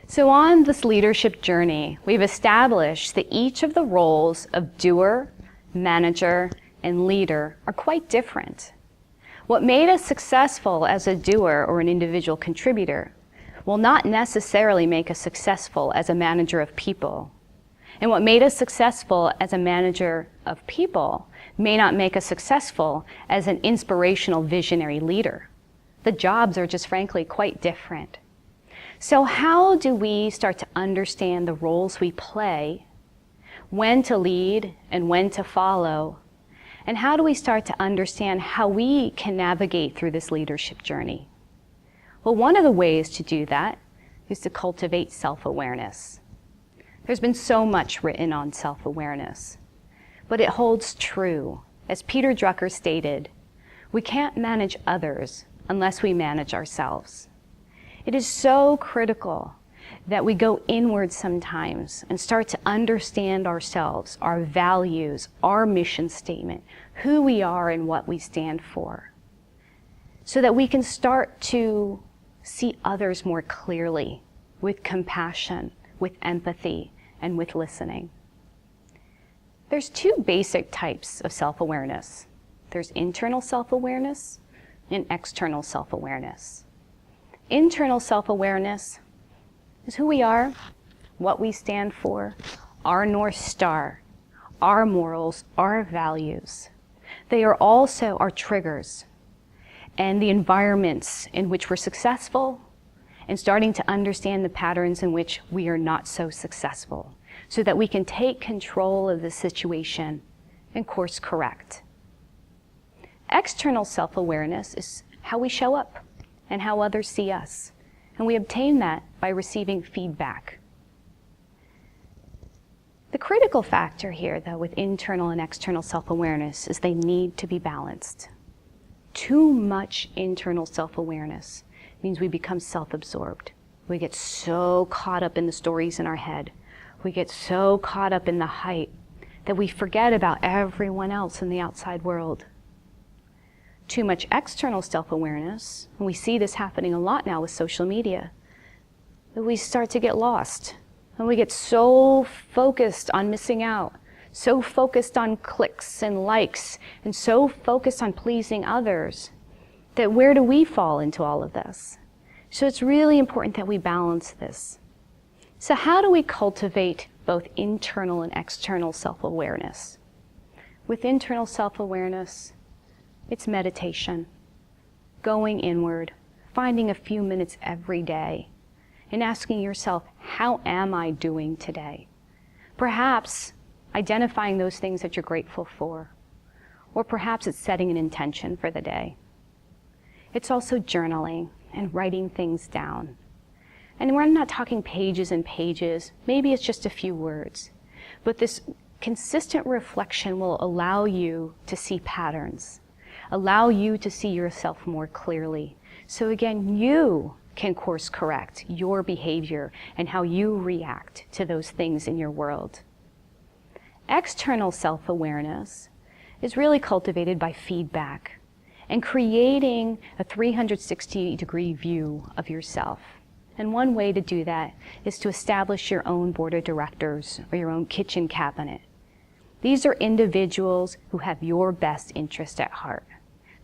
So on this leadership journey, we've established that each of the roles of doer, manager, and leader are quite different. What made us successful as a doer or an individual contributor will not necessarily make us successful as a manager of people. And what made us successful as a manager of people may not make us successful as an inspirational visionary leader. The jobs are just frankly quite different. So how do we start to understand the roles we play, when to lead and when to follow, and how do we start to understand how we can navigate through this leadership journey? Well, one of the ways to do that is to cultivate self-awareness. There's been so much written on self-awareness, but it holds true. As Peter Drucker stated, we can't manage others unless we manage ourselves. It is so critical that we go inward sometimes and start to understand ourselves, our values, our mission statement, who we are and what we stand for, so that we can start to see others more clearly, with compassion, with empathy, and with listening. There's two basic types of self-awareness. There's internal self-awareness and external self-awareness. Internal self-awareness is who we are, what we stand for, our North Star, our morals, our values. They are also our triggers and the environments in which we're successful and starting to understand the patterns in which we are not so successful so that we can take control of the situation and course correct. External self-awareness is how we show up and how others see us. And we obtain that by receiving feedback. The critical factor here, though, with internal and external self-awareness is they need to be balanced. Too much internal self-awareness means we become self-absorbed. We get so caught up in the stories in our head. We get so caught up in the hype that we forget about everyone else in the outside world. Too much external self-awareness, and we see this happening a lot now with social media, that we start to get lost. And we get so focused on missing out, so focused on clicks and likes, and so focused on pleasing others, that where do we fall into all of this? So it's really important that we balance this. So how do we cultivate both internal and external self-awareness? With internal self-awareness, it's meditation, going inward, finding a few minutes every day, and asking yourself, how am I doing today? Perhaps identifying those things that you're grateful for, or perhaps it's setting an intention for the day. It's also journaling and writing things down. And we're not talking pages and pages, maybe it's just a few words, but this consistent reflection will allow you to see patterns, allow you to see yourself more clearly. So again, you can course correct your behavior and how you react to those things in your world. External self-awareness is really cultivated by feedback and creating a 360-degree view of yourself. And one way to do that is to establish your own board of directors or your own kitchen cabinet. These are individuals who have your best interest at heart.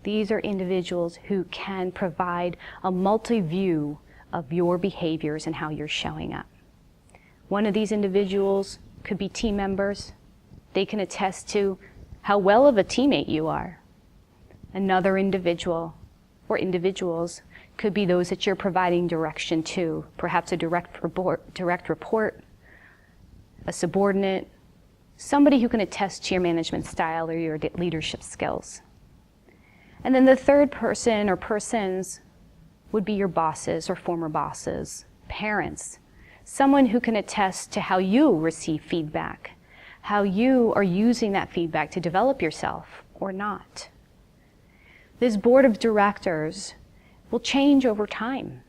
These are individuals who can provide a multi-view of your behaviors and how you're showing up. One of these individuals could be team members. They can attest to how well of a teammate you are. Another individual or individuals could be those that you're providing direction to, perhaps a direct report, a subordinate, somebody who can attest to your management style or your leadership skills. And then the third person or persons would be your bosses or former bosses, parents, someone who can attest to how you receive feedback, how you are using that feedback to develop yourself or not. This board of directors will change over time.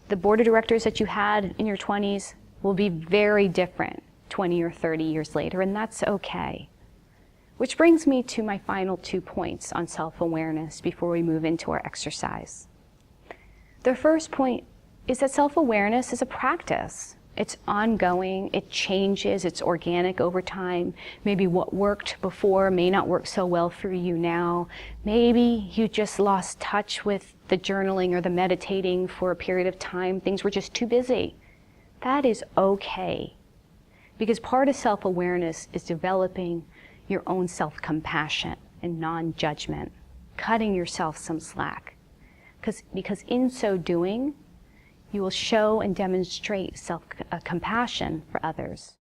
The board of directors that you had in your 20s will be very different 20 or 30 years later, and that's okay. Which brings me to my final 2 points on self-awareness before we move into our exercise. The first point is that self-awareness is a practice. It's ongoing, it changes, it's organic over time. Maybe what worked before may not work so well for you now. Maybe you just lost touch with the journaling or the meditating for a period of time. Things were just too busy. That is okay. Because part of self-awareness is developing your own self-compassion and non-judgment, cutting yourself some slack. Because in so doing, you will show and demonstrate self-compassion for others.